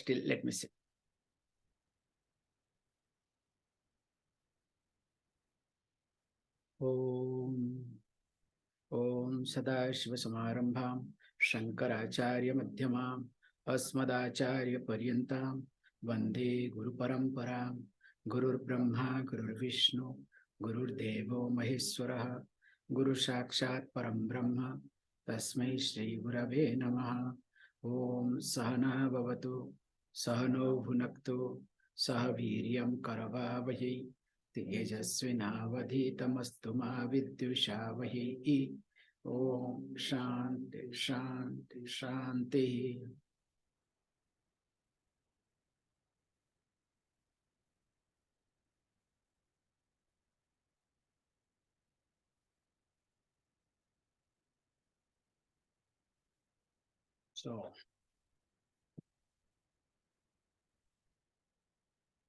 still, let me see. Om Sadashiva Samarambham Shankaracharya Madhyamam Asmadacharya Paryantam Vande Guru Paramparam Gurur Brahma Gurur Vishnu Gurur Devo Maheswaraha Guru Sakshat Param Brahma Tasmai Shri Gurave Namaha. Om Sahana Bhavatu Sahano Bhunaktu Sahaviryam Karavavahi Tejasvinavadhitamastu ma vidyushavai. Om Shanti Shanti Shanti. So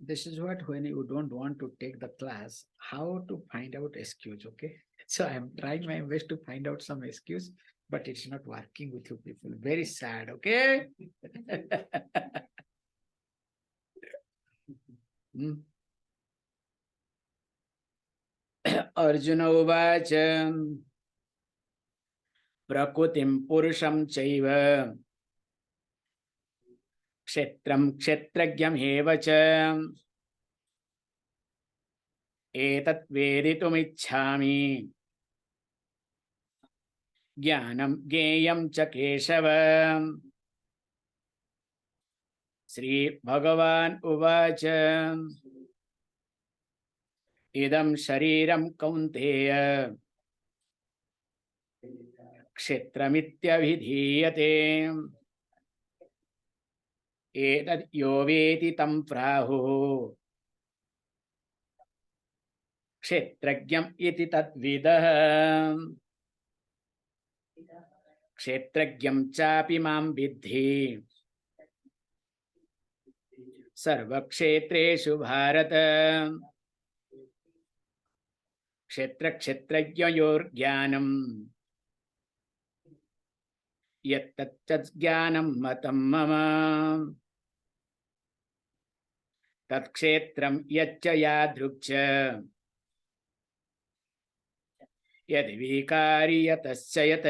this is what, when you don't want to take the class, how to find out excuse, okay? So I am trying my best to find out some excuse, but it's not working with you people. Very sad, okay? Arjuna uvacha prakutim purusham chaiva kshetram kshetragyam evacha etat veditumicchami jnanam geyam cha keshavam. Sri Bhagavan uvacha idam shariram kaunteya kshetramityavidhiyate etat yo veti tam prahu kshetragyam iti tadvidah kshetragyam chapi mam vidhi sarvakshetreshu bharata kshetra kshetrajyoyor jnanam yattat jnanam matam mama tat kshetram yacca yadrukcha yadi vikari yatasya yat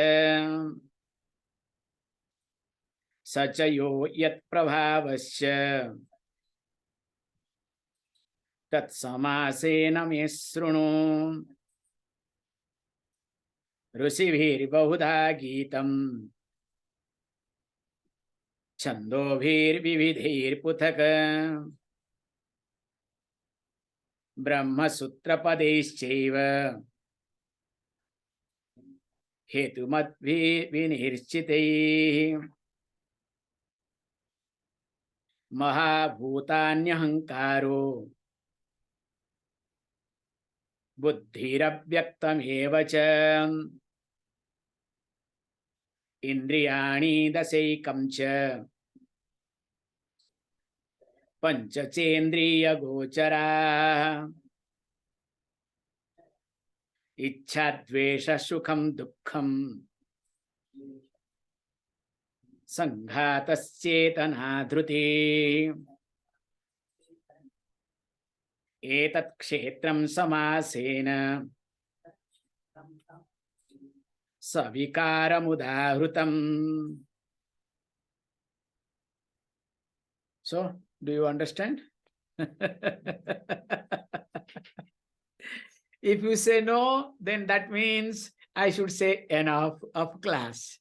sachayo yat prabhavasya tat samasena me srunu. Rusivhir bahudha gitam chandobhir vividhir puthaka brahma sutra padeschaiva hetumadvi vinirchitaihi mahabhutanyahankaro buddhiravyaktam cha indriyani dasaikam cha pancachendriya gochara ichchadvesha sukham dukkham sanghataschetana dhruti etat kshetram samasena savikaramudahutam. So, do you understand? If you say no, then that means I should say enough of class.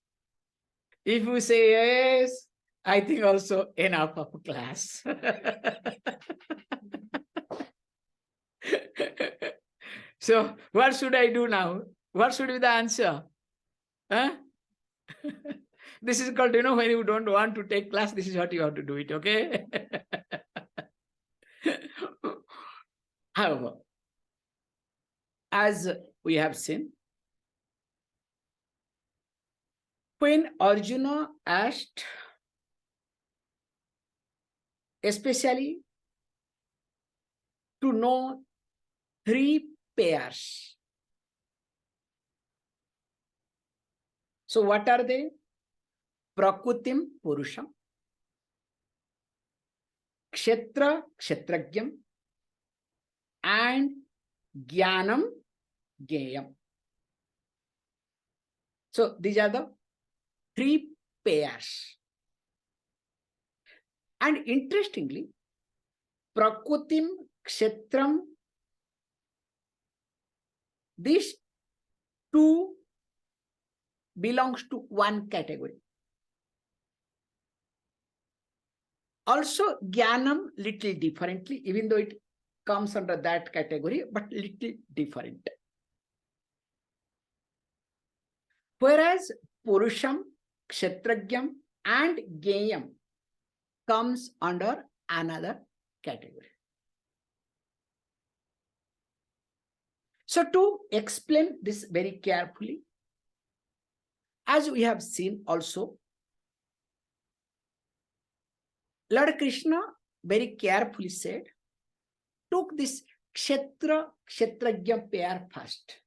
If you say yes, I think also enough of class. So, what should I do now? What should be the answer? Huh? This is called, when you don't want to take class, this is what you have to do it, okay? However, as we have seen, when Arjuna asked, especially to know 3 pairs. So what are they? Prakutim Purusham, Kshetra, Kshetragyam, and Jnanam, Jnayam. So these are the three pairs. And interestingly, Prakutim, Kshetram, these two belongs to one category. Also, Jnanam little differently, even though it comes under that category, but little different. Whereas Purusham, Kshetragyam, and Jnayam comes under another category. So to explain this very carefully, as we have seen also, Lord Krishna very carefully said, took this Kshetra, Kshetrajna pair first,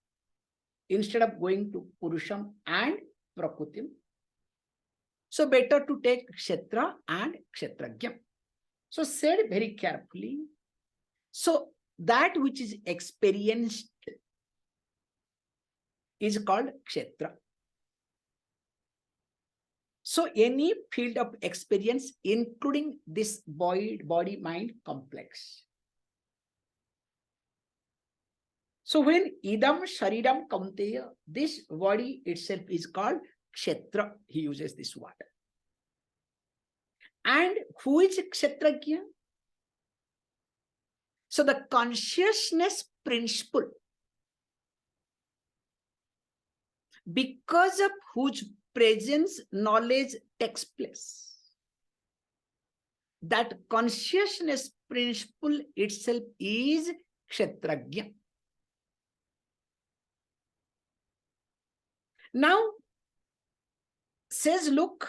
instead of going to Purusham and Prakutim. So better to take Kshetra and Kshetrajna. So said very carefully. So that which is experienced is called Kshetra. So any field of experience, including this body-mind complex. So when idam sharidam kaunteya, this body itself is called Kshetra. He uses this word. And who is Kshetrajna? So the consciousness principle, because of whose presence knowledge takes place, that consciousness principle itself is Kshetrajna. Now, says, look,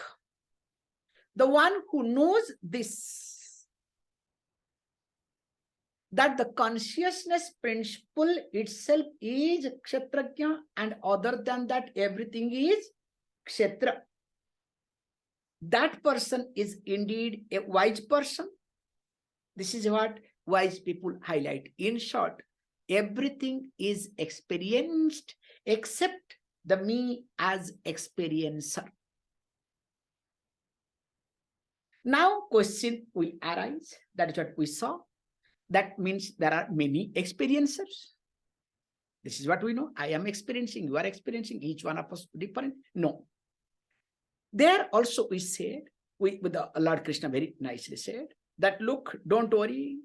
the one who knows this, that the consciousness principle itself is Kshetrajna, and other than that, everything is Kshetra. That person is indeed a wise person. This is what wise people highlight. In short, everything is experienced except the me as experiencer. Now, question will arise. That is what we saw. That means there are many experiencers. This is what we know. I am experiencing, you are experiencing, each one of us different. No. There also we said, with the Lord Krishna very nicely said, that look, don't worry.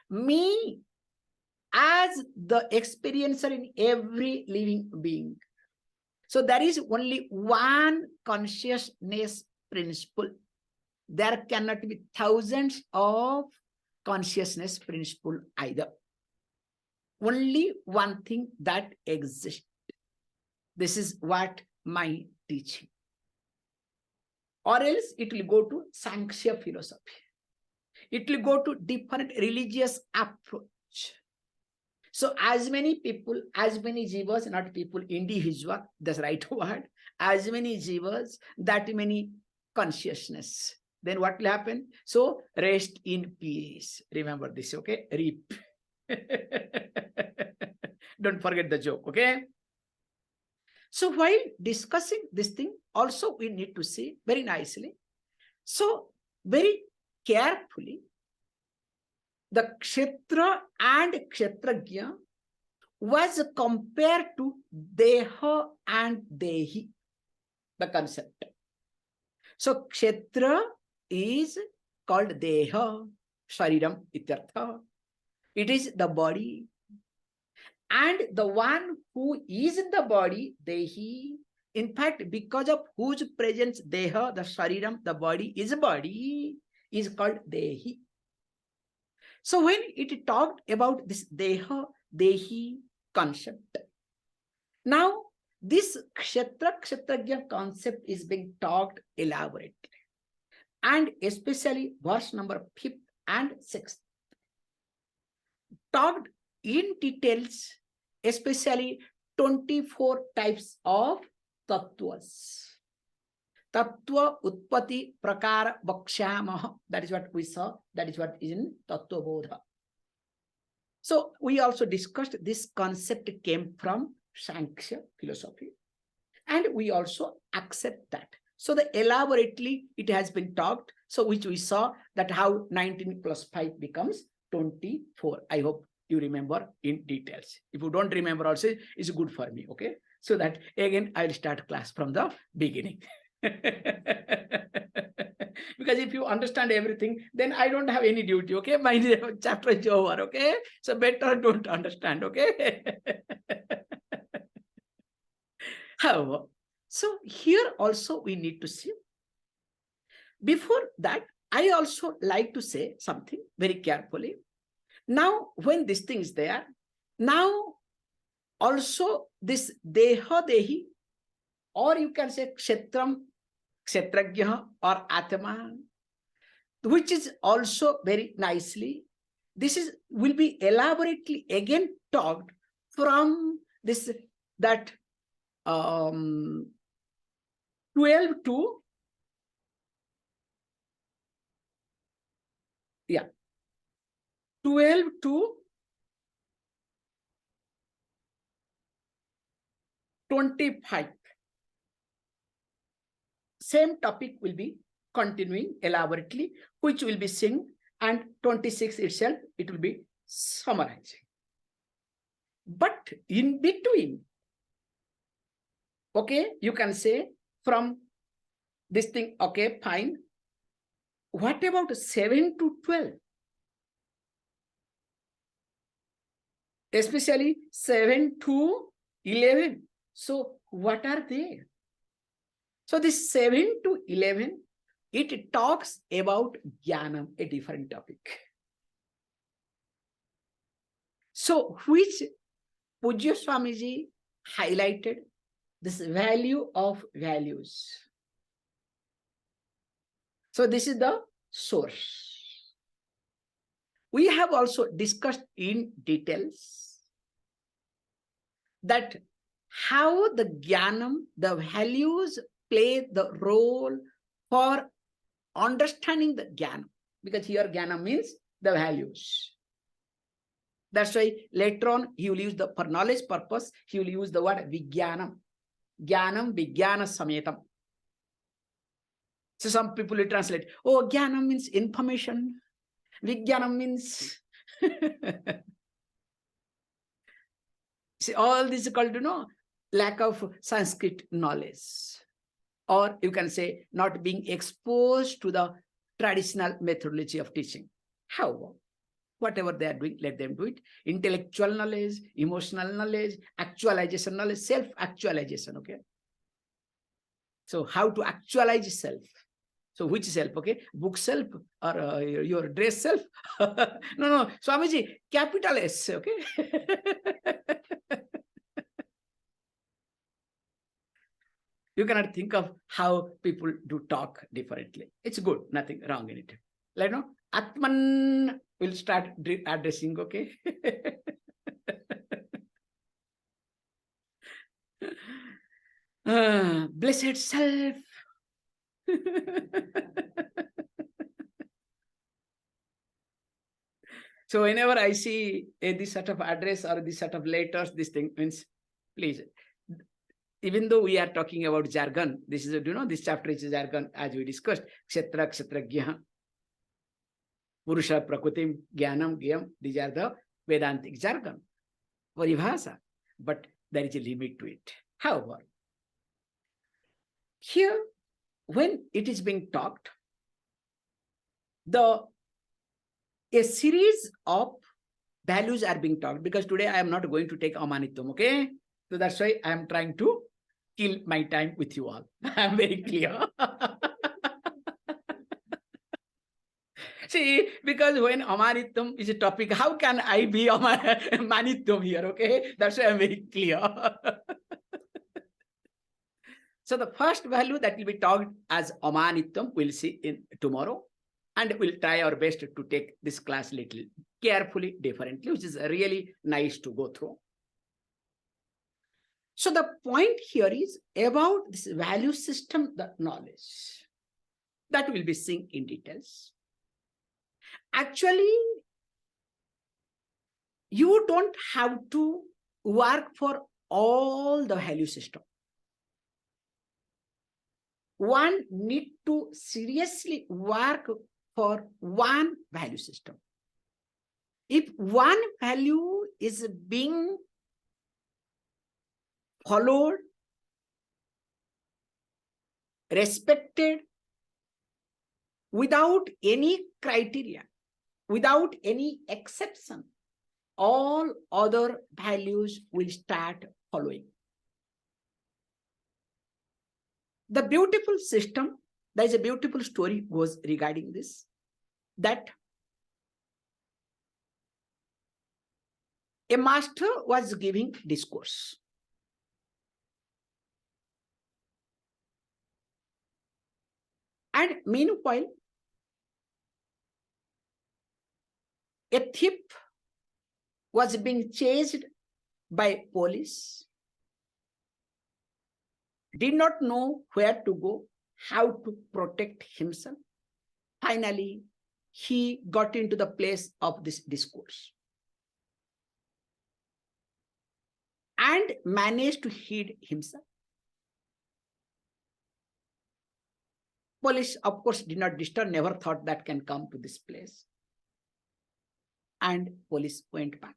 Me as the experiencer in every living being. So there is only one consciousness principle. There cannot be thousands of consciousness principle either. Only one thing that exists. This is what my teaching. Or else it will go to Sankhya philosophy. It will go to different religious approach. So as many people, as many jivas, not people, individual, that's the right word, as many jivas, that many consciousness. Then what will happen? So rest in peace. Remember this, okay? Reap. Don't forget the joke, okay? So while discussing this thing, also we need to see very nicely. So very carefully, the Kshetra and Kshetrajna was compared to Deha and Dehi, the concept. So Kshetra is called Deha, Sharidam ityartha. It is the body. And the one who is in the body, Dehi, in fact, because of whose presence Deha, the Sharidam, the body, is called Dehi. So when it talked about this Deha, Dehi concept, now this Kshetra, Kshetrajna concept is being talked elaborately. And especially verse number 5th and 6th. Talked in details, especially 24 types of tattvas. Tattva Utpati Prakara Bhakshyamah. That is what we saw. That is what is in Tattva Bodha. So we also discussed this concept came from Sankhya philosophy. And we also accept that. So the elaborately it has been talked. So which we saw that how 19 plus 5 becomes 24. I hope you remember in details. If you don't remember also, it's good for me. Okay. So that again, I'll start class from the beginning. Because if you understand everything, then I don't have any duty. Okay. My chapter is over. Okay. So better don't understand. Okay. However, so here also we need to see. Before that, I also like to say something very carefully. Now, when this thing is there, now also this Deha Dehi, or you can say Kshetram, Kshetrajya or Atma, which is also very nicely, this is will be elaborately again talked from this, that 12 to 12 to 25. Same topic will be continuing elaborately, which will be seen, and 26 itself, it will be summarizing. But in between, okay, you can say from this thing, okay, fine. What about 7 to 12? Especially 7 to 11. So what are they? So this 7 to 11, it talks about Jnanam, a different topic. So which Pujya Swamiji highlighted this value of values. So this is the source. We have also discussed in details that how the Jnanam, the values play the role for understanding the Jnanam. Because here Jnanam means the values. That's why later on he will use for knowledge purpose, he will use the word Vijnanam. Jnanam Vijnana Sametam. So some people will translate, oh, Jnanam means information. Vijnanam means see, all this is called, lack of Sanskrit knowledge. Or you can say not being exposed to the traditional methodology of teaching. However, whatever they are doing, let them do it. Intellectual knowledge, emotional knowledge, actualization knowledge, self-actualization, okay? So how to actualize self? So which self, okay? Book self or your dress self? No, Swamiji, capital S, okay? You cannot think of how people do talk differently. It's good, nothing wrong in it. Like, Atman will start addressing, okay? Blessed self. So whenever I see this sort of address or this sort of letters, this thing means, please, even though we are talking about jargon, this is, this chapter is jargon, as we discussed, Kshetra, Kshetrajya, Purusha, Prakutim, Jnanam, Gyam, these are the Vedantic jargon, Paribhasa, but there is a limit to it. However, here, when it is being talked, a series of values are being talked, because today I am not going to take Amanitvam, okay? So that's why I am trying to kill my time with you all. I am very clear. See, because when Amanitvam is a topic, how can I be Manitvam here, okay? That's why I am very clear. So the first value that will be talked as Amanitvam, we'll see in tomorrow. And we'll try our best to take this class little carefully, differently, which is really nice to go through. So the point here is about this value system, the knowledge. That will be seen in details. Actually, you don't have to work for all the value system. One need to seriously work for one value system. If one value is being followed, respected, without any criteria, without any exception, all other values will start following. The beautiful system, there is a beautiful story goes regarding this, that a master was giving discourse. And meanwhile, a thief was being chased by police, did not know where to go, how to protect himself. Finally, he got into the place of this discourse and managed to hide himself. Police, of course, did not disturb, never thought that can come to this place. And police went back.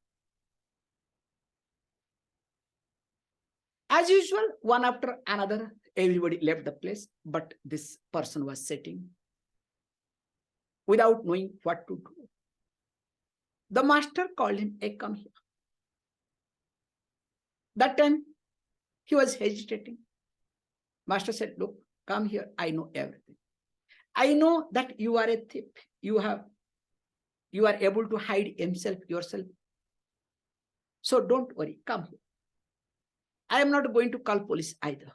As usual, one after another, everybody left the place, but this person was sitting without knowing what to do. The master called him, "Hey, come here." That time, he was hesitating. Master said, "Look, come here, I know everything. I know that you are a thief. You are able to hide yourself. So don't worry, come here. I am not going to call police either."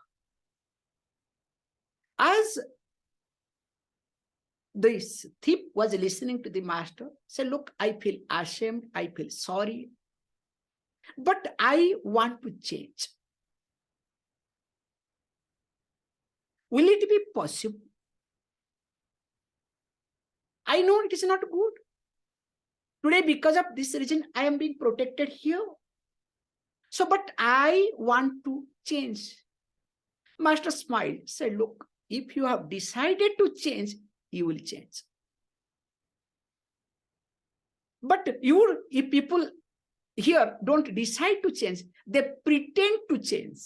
As this thief was listening to the master, said, "Look, I feel ashamed, I feel sorry, but I want to change. Will it be possible? I know it is not good. Today, because of this reason, I am being protected here. So, but I want to change." Master smiled, said, "Look, if you have decided to change, you will change. But if people here don't decide to change, they pretend to change.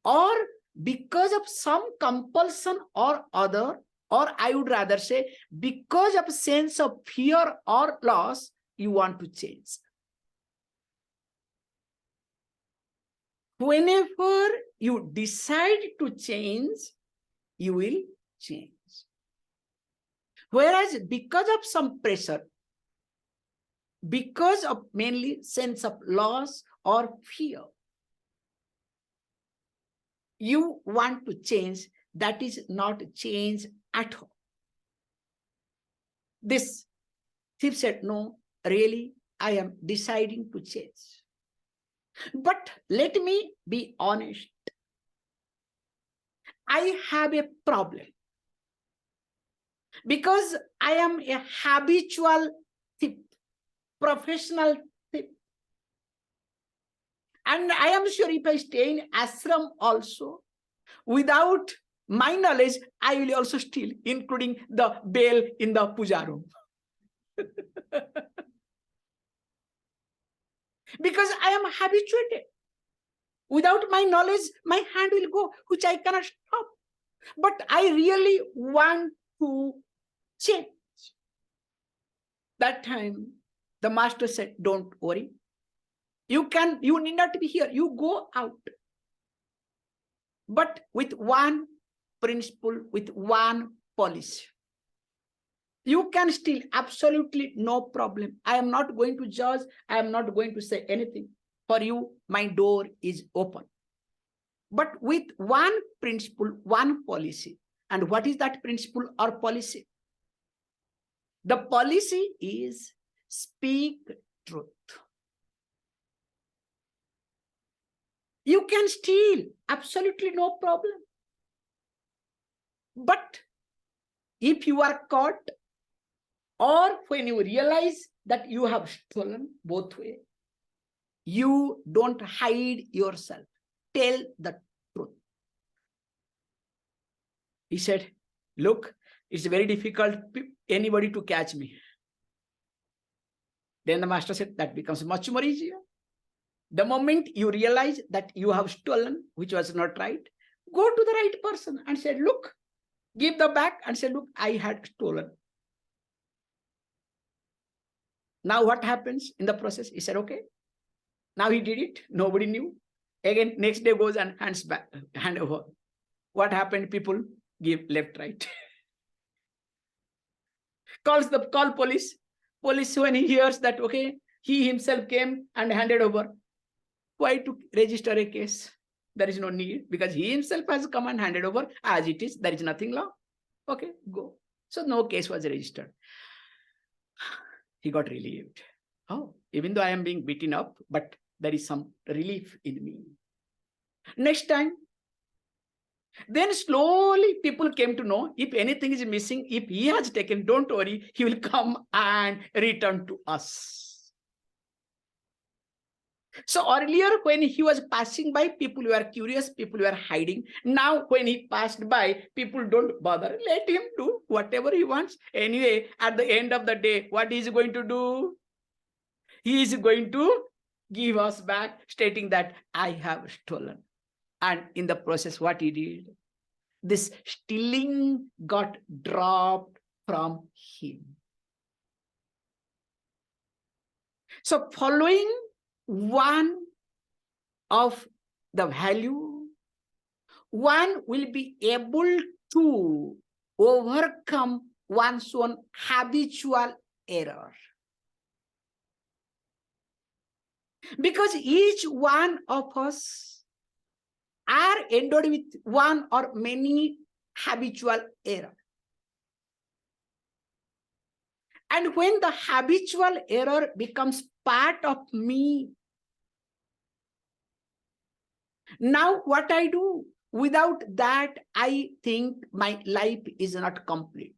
Or because of some compulsion or other, or I would rather say, because of sense of fear or loss, you want to change. Whenever you decide to change, you will change. Whereas because of some pressure, because of mainly sense of loss or fear, you want to change, that is not change at all." This thief said, "No, really, I am deciding to change. But let me be honest. I have a problem. Because I am a habitual thief, professional thief. And I am sure if I stay in ashram also, without my knowledge, I will also steal, including the bell in the puja room." Because I am habituated. Without my knowledge, my hand will go, which I cannot stop. But I really want to change. That time, the master said, "Don't worry. You need not be here. You go out. But with one principle, with one policy. You can steal, absolutely no problem. I am not going to judge. I am not going to say anything. For you, my door is open. But with one principle, one policy." And what is that principle or policy? The policy is speak truth. You can steal, absolutely no problem. But if you are caught, or when you realize that you have stolen, both way, you don't hide yourself. Tell the truth. He said, look, it's very difficult anybody to catch me. Then the master said, that becomes much more easier. The moment you realize that you have stolen, which was not right, go to the right person and say, look, give the back and say, look, I had stolen. Now what happens in the process? He said, okay. Now he did it. Nobody knew. Again, next day goes and hands back, hand over. What happened? People give left, right. Call police. Police, when he hears that, okay, he himself came and handed over. Why to register a case? There is no need, because he himself has come and handed over as it is. There is nothing law. Okay, go. So no case was registered. He got relieved. Oh, even though I am being beaten up, but there is some relief in me. Next time, then slowly people came to know if anything is missing, if he has taken, don't worry, he will come and return to us. So earlier when he was passing by, people were curious, people were hiding. Now when he passed by, people don't bother. Let him do whatever he wants. Anyway, at the end of the day, what he is going to do? He is going to give us back, stating that I have stolen. And in the process, what he did? This stealing got dropped from him. So following one of the value, one will be able to overcome one's own habitual error. Because each one of us are endowed with one or many habitual error. And when the habitual error becomes part of me, now what I do? Without that, I think my life is not complete.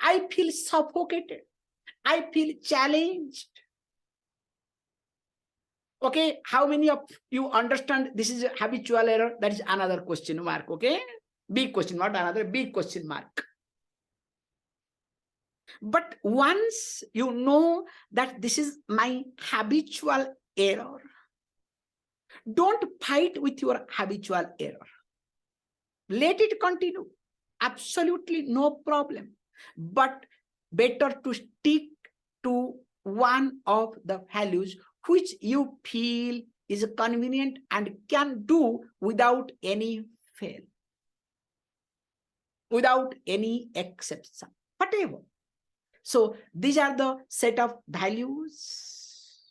I feel suffocated. I feel challenged. Okay, how many of you understand this is a habitual error? That is another question mark, okay? Big question, not another, big question mark. But once you know that this is my habitual error, don't fight with your habitual error. Let it continue. Absolutely no problem. But better to stick to one of the values which you feel is convenient and can do without any fail, without any exception, whatever. So these are the set of values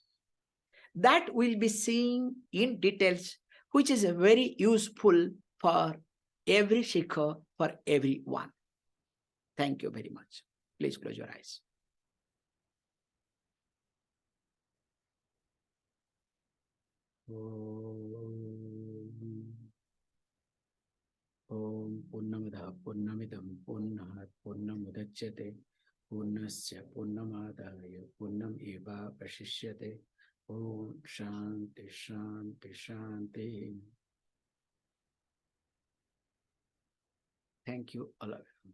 that we'll be seeing in details, which is very useful for every seeker, for everyone. Thank you very much. Please close your eyes. Om Purnamada Purnamidam Purnahat Purnamudachyate Purnasya Purnamadaya Purnam Eva Vashishyate. Om Shanti Shanti Shanti. Thank you all of you.